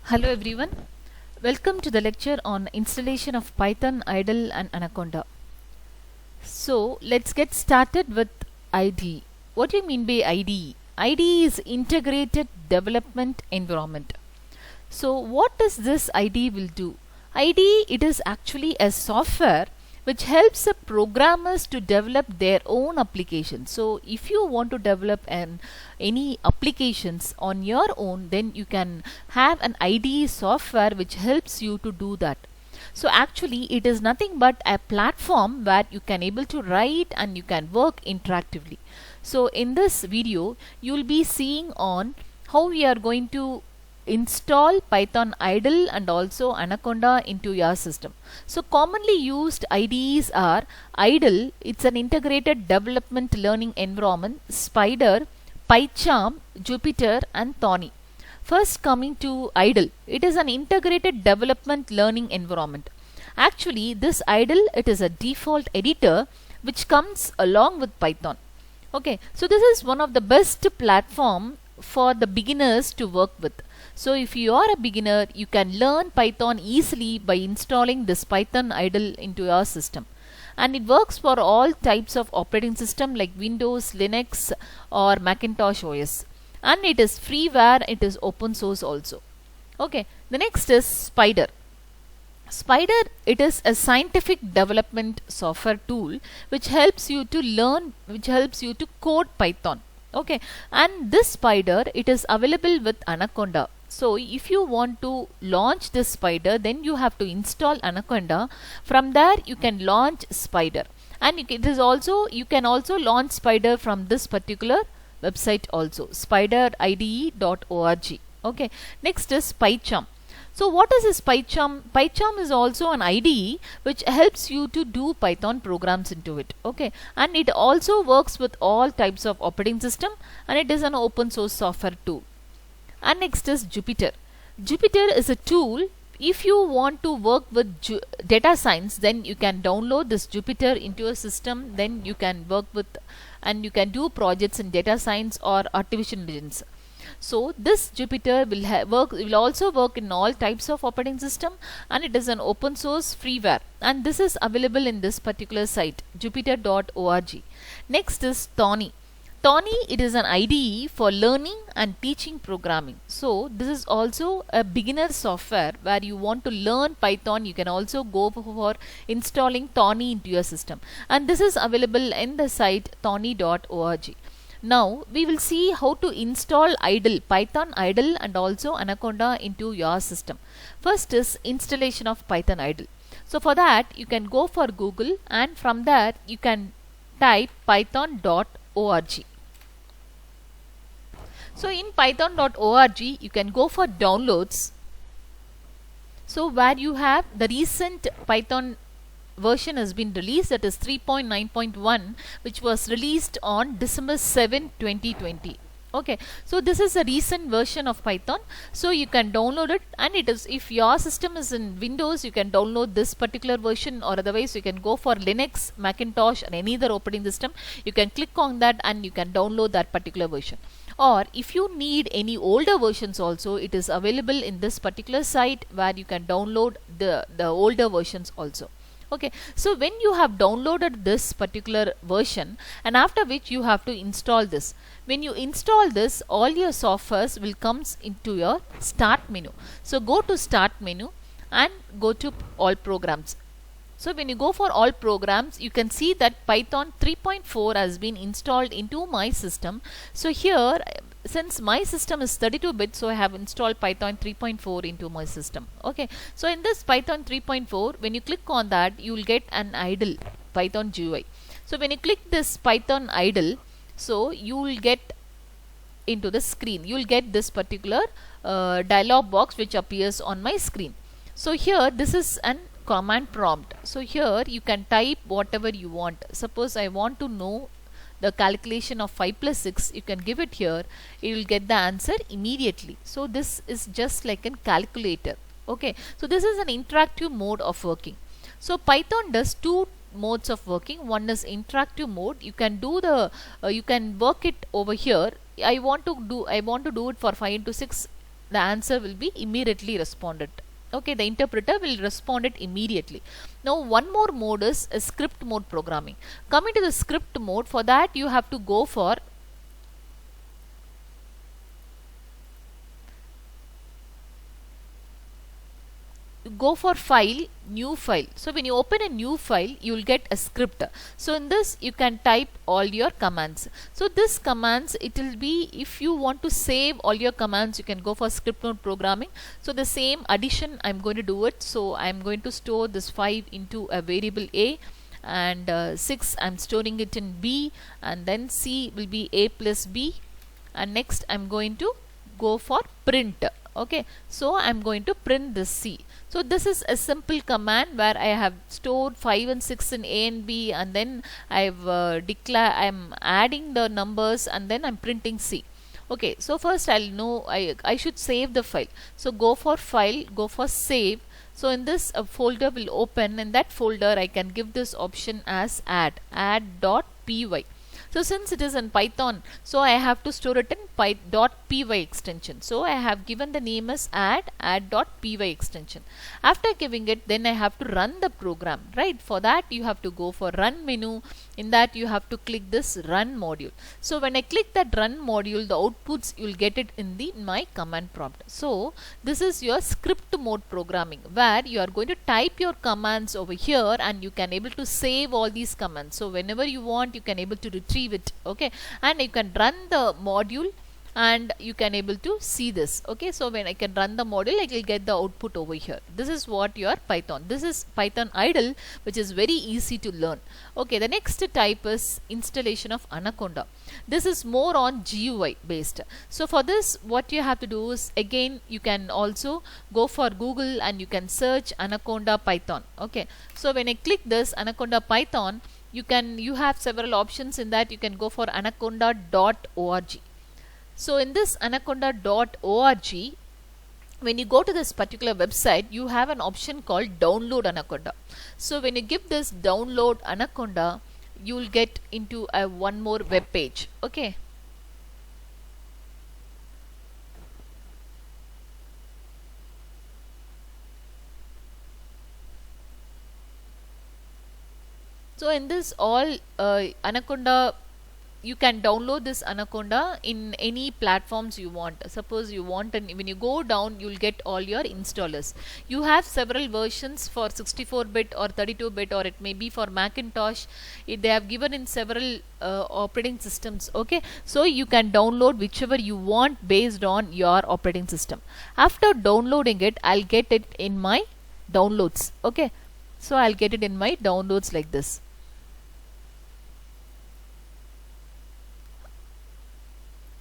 Hello everyone, welcome to the lecture on installation of Python, IDLE and Anaconda. So let's get started with IDE. What do you mean by IDE? IDE is Integrated Development Environment. So what does this IDE will do? IDE, it is actually a software which helps the programmers to develop their own applications. So if you want to develop any applications on your own, then you can have an IDE software which helps you to do that. So actually it is nothing but a platform where you can able to write and you can work interactively. So in this video you will be seeing on how we are going to install Python IDLE and also Anaconda into your system. So commonly used IDEs are IDLE, it's an integrated development learning environment, Spyder, PyCharm, Jupyter and Thorny. First coming to IDLE, it is an integrated development learning environment. Actually this IDLE, it is a default editor which comes along with Python. Okay, so this is one of the best platform for the beginners to work with. So if you are a beginner, you can learn Python easily by installing this Python IDLE into your system. And it works for all types of operating system like Windows, Linux or Macintosh OS. And it is freeware, it is open source also. Okay, the next is Spyder. Spyder, it is a scientific development software tool which helps you to learn, which helps you to code Python. Okay, and this Spyder, it is available with Anaconda. So if you want to launch this Spyder, then you have to install Anaconda. From there you can launch Spyder, and it is also, you can also launch Spyder from this particular website also, spyderide.org. Okay, next is PyCharm. So what is this PyCharm? PyCharm is also an IDE which helps you to do Python programs into it. Okay, and it also works with all types of operating system, and it is an open source software too. And next is Jupyter. Jupyter is a tool. If you want to work with data science, then you can download this Jupyter into your system. Then you can work with and you can do projects in data science or artificial intelligence. So this Jupyter will also work in all types of operating system, and it is an open source freeware, and this is available in this particular site, jupyter.org. Next is Thorny. Thorny, it is an IDE for learning and teaching programming. So this is also a beginner software where you want to learn Python. You can also go for installing Thorny into your system, and this is available in the site thorny.org. Now we will see how to install IDLE, Python IDLE and also Anaconda into your system. First is installation of Python IDLE. So for that you can go for Google, and from there you can type python.org. So in python.org you can go for downloads. So where you have the recent Python version has been released, that is 3.9.1, which was released on December 7, 2020. Okay, so this is a recent version of Python, so you can download it, and it is, if your system is in Windows, you can download this particular version, or otherwise you can go for Linux, Macintosh and any other operating system. You can click on that and you can download that particular version. Or if you need any older versions also, it is available in this particular site where you can download the older versions also. Okay, so when you have downloaded this particular version, and after which you have to install this. When you install this, all your softwares will comes into your start menu. So go to start menu and go to all programs. So when you go for all programs, you can see that Python 3.4 has been installed into my system. So here, since my system is 32-bit, so I have installed Python 3.4 into my system. Okay, so in this Python 3.4, when you click on that, you will get an IDLE Python GUI. So when you click this Python IDLE, so you will get into the screen, you will get this particular dialog box which appears on my screen. So here this is an command prompt. So here you can type whatever you want. Suppose I want to know the calculation of 5 plus 6, you can give it here, it will get the answer immediately. So this is just like a calculator. Okay, so this is an interactive mode of working. So Python does two modes of working. One is interactive mode. You can do the you can work it over here. I want to do it for 5 into 6 the answer will be immediately responded. Okay, the interpreter will respond it immediately. Now one more mode is a script mode programming. Coming to the script mode, for that you have to go for file, new file. So when you open a new file, you will get a script. So in this you can type all your commands. So this commands, it will be, if you want to save all your commands, you can go for script mode programming. So the same addition I'm going to do it. So I'm going to store this 5 into a variable A, and 6 I'm storing it in B, and then C will be A plus B, and next I'm going to go for print. Okay, so I'm going to print this C. So this is a simple command where I have stored 5 and 6 in A and B, and then I'm adding the numbers, and then I'm printing C. Okay, so first I'll know I should save the file. So go for file, go for save. So in this folder will open. In that folder I can give this option as add.py. So since it is in Python, so I have to store it in .py extension. So I have given the name as add.py extension. After giving it, then I have to run the program, right? For that you have to go for run menu. In that you have to click this run module. So when I click that run module, the outputs you'll get it in my command prompt. So this is your script mode programming, where you are going to type your commands over here, and you can able to save all these commands. So whenever you want, you can able to retrieve it. Okay, and you can run the module, and you can able to see this. Okay, so when I can run the module, I will get the output over here. This is what your Python. This is Python idle, which is very easy to learn. Okay, the next type is installation of Anaconda. This is more on GUI based. So for this, what you have to do is, again, you can also go for Google and you can search Anaconda Python. Okay, so when I click this Anaconda Python, you have several options. In that you can go for anaconda.org. So in this anaconda.org, when you go to this particular website, you have an option called download Anaconda. So when you give this download Anaconda, you will get into a one more web page. Okay, so in this all Anaconda, you can download this Anaconda in any platforms you want. Suppose you want, and when you go down, you will get all your installers. You have several versions for 64-bit or 32-bit, or it may be for Macintosh. They have given in several operating systems. Okay, so you can download whichever you want based on your operating system. After downloading it, I'll get it in my downloads. Okay, so I'll get it in my downloads like this.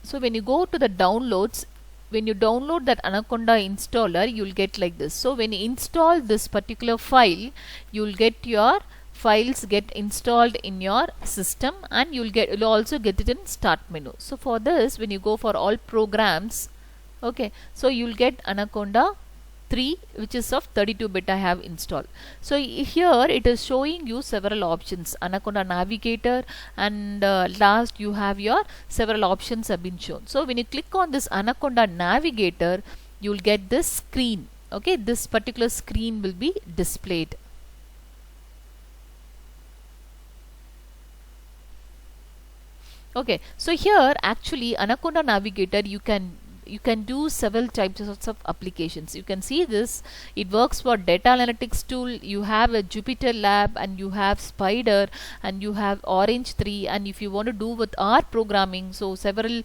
So when you go to the downloads, when you download that Anaconda installer, you will get like this. So when you install this particular file, you will get your files get installed in your system, and you'll also get it in start menu. So for this, when you go for all programs, okay, so you'll get Anaconda 3, which is of 32-bit I have installed. So here it is showing you several options, Anaconda Navigator, and last you have your several options have been shown. So when you click on this Anaconda Navigator, you will get this screen. Okay, this particular screen will be displayed. Okay, so here actually Anaconda Navigator, you can do several types of applications. You can see this, it works for data analytics tool. You have a Jupyter Lab, and you have Spider, and you have Orange 3, and if you want to do with R programming, so several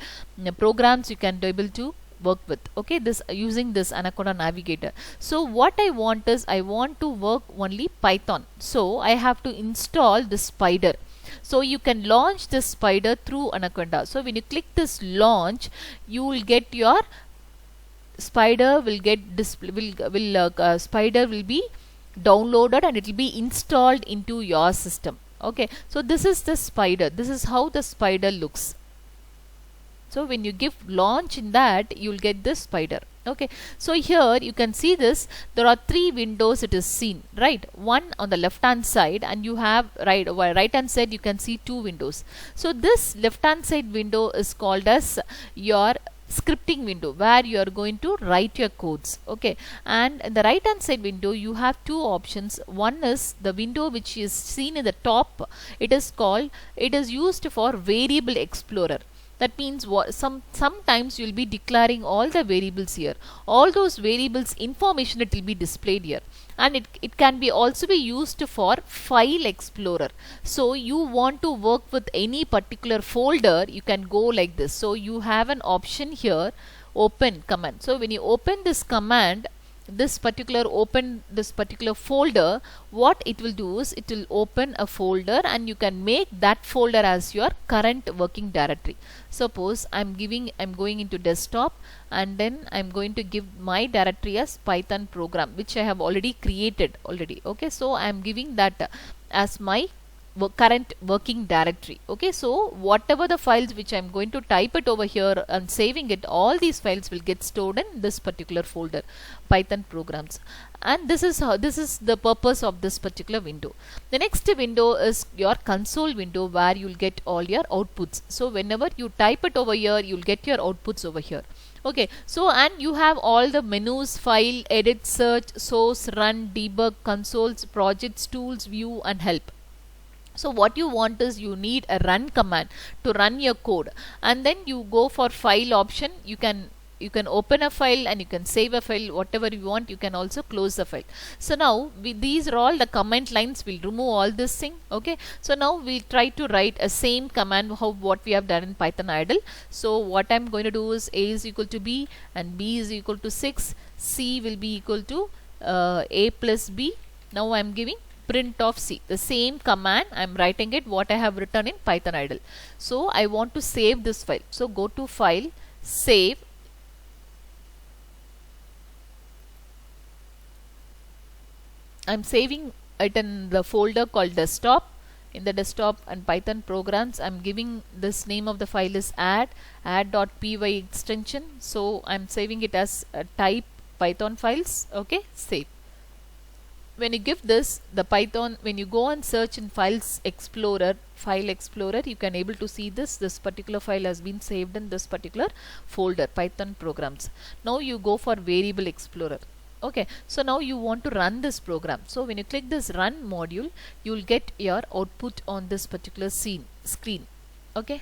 programs you can be able to work with. Okay, this using this Anaconda Navigator. So what I want is, I want to work only Python, so I have to install the Spider. So you can launch this Spider through Anaconda. So when you click this launch, you will get your Spider will get Spider will be downloaded, and it will be installed into your system. Okay, so this is the Spider. This is how the Spider looks. So when you give launch in that, you will get this Spider. Okay, so here you can see this, there are 3 windows it is seen, right? One on the left hand side, and you have right hand side you can see 2 windows. So this left hand side window is called as your scripting window where you are going to write your codes. Okay, and in the right hand side window you have two options. One is the window which is seen in the top. It is used for variable explorer. That means what, sometimes you'll be declaring all the variables here. All those variables information it will be displayed here, and it can be also be used for file explorer. So you want to work with any particular folder, you can go like this. So you have an option here, open command. So when you open this command, this particular folder, what it will do is it will open a folder and you can make that folder as your current working directory. Suppose I'm going into desktop, and then I'm going to give my directory as Python program, which I have already created already. Okay, so I'm giving that as my current working directory. Okay, so whatever the files which I'm going to type it over here and saving it, all these files will get stored in this particular folder, Python programs. And this is the purpose of this particular window. The next window is your console window, where you'll get all your outputs. So whenever you type it over here, you'll get your outputs over here. Okay, so and you have all the menus: file, edit, search, source, run, debug, consoles, projects, tools, view, and help. So what you want is you need a run command to run your code, and then you go for file option. You can open a file and you can save a file, whatever you want. You can also close the file. So now these are all the comment lines. We'll remove all this thing. Okay, so now we'll try to write a same command what we have done in Python idle. So what I'm going to do is a is equal to b and b is equal to 6. C will be equal to a plus b. Now I'm giving print of C, the same command I'm writing it what I have written in Python idle. So I want to save this file. So go to file, save. I'm saving it in the folder called desktop. In the desktop and Python programs, I'm giving this name of the file is add.py extension. So I'm saving it as type Python files. Okay, save. When you give this, the Python, when you go and search in file explorer, you can able to see this particular file has been saved in this particular folder, Python programs. Now you go for variable explorer. Okay, so now you want to run this program. So when you click this run module, you will get your output on this particular screen. Okay.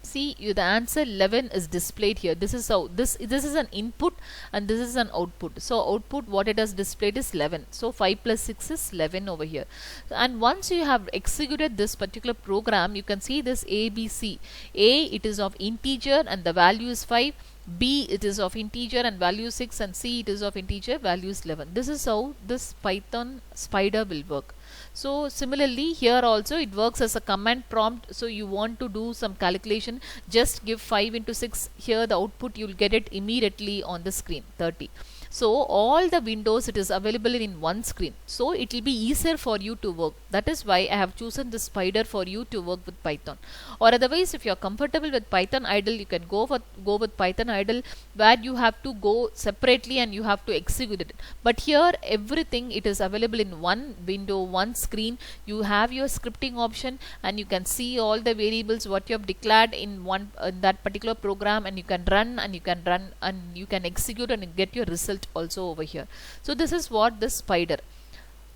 See, the answer 11 is displayed here. This is how this is an input and this is an output. So output, what it has displayed is 11. So 5 plus 6 is 11 over here. And once you have executed this particular program, you can see this A, B, C. A, it is of integer and the value is 5. B, it is of integer and value 6, and C, it is of integer, value is 11. This is how this Python spider will work. So similarly here also it works as a command prompt. So you want to do some calculation, just give 5 into 6. Here the output, you will get it immediately on the screen, 30. So all the windows, it is available in one screen. So it will be easier for you to work. That is why I have chosen this spider for you to work with Python. Or otherwise, if you are comfortable with Python idle, you can go with Python idle, where you have to go separately and you have to execute it. But here everything, it is available in one window, one screen. You have your scripting option and you can see all the variables what you have declared in that particular program, and you can run and you can execute and get your result also over here. So this is what this spider.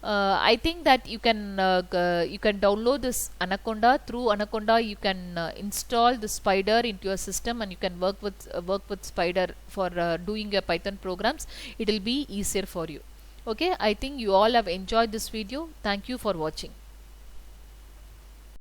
I think that you can download this Anaconda. Through Anaconda you can install the spider into your system, and you can work with spider for doing your Python programs. It will be easier for you. Okay, I think you all have enjoyed this video. Thank you for watching.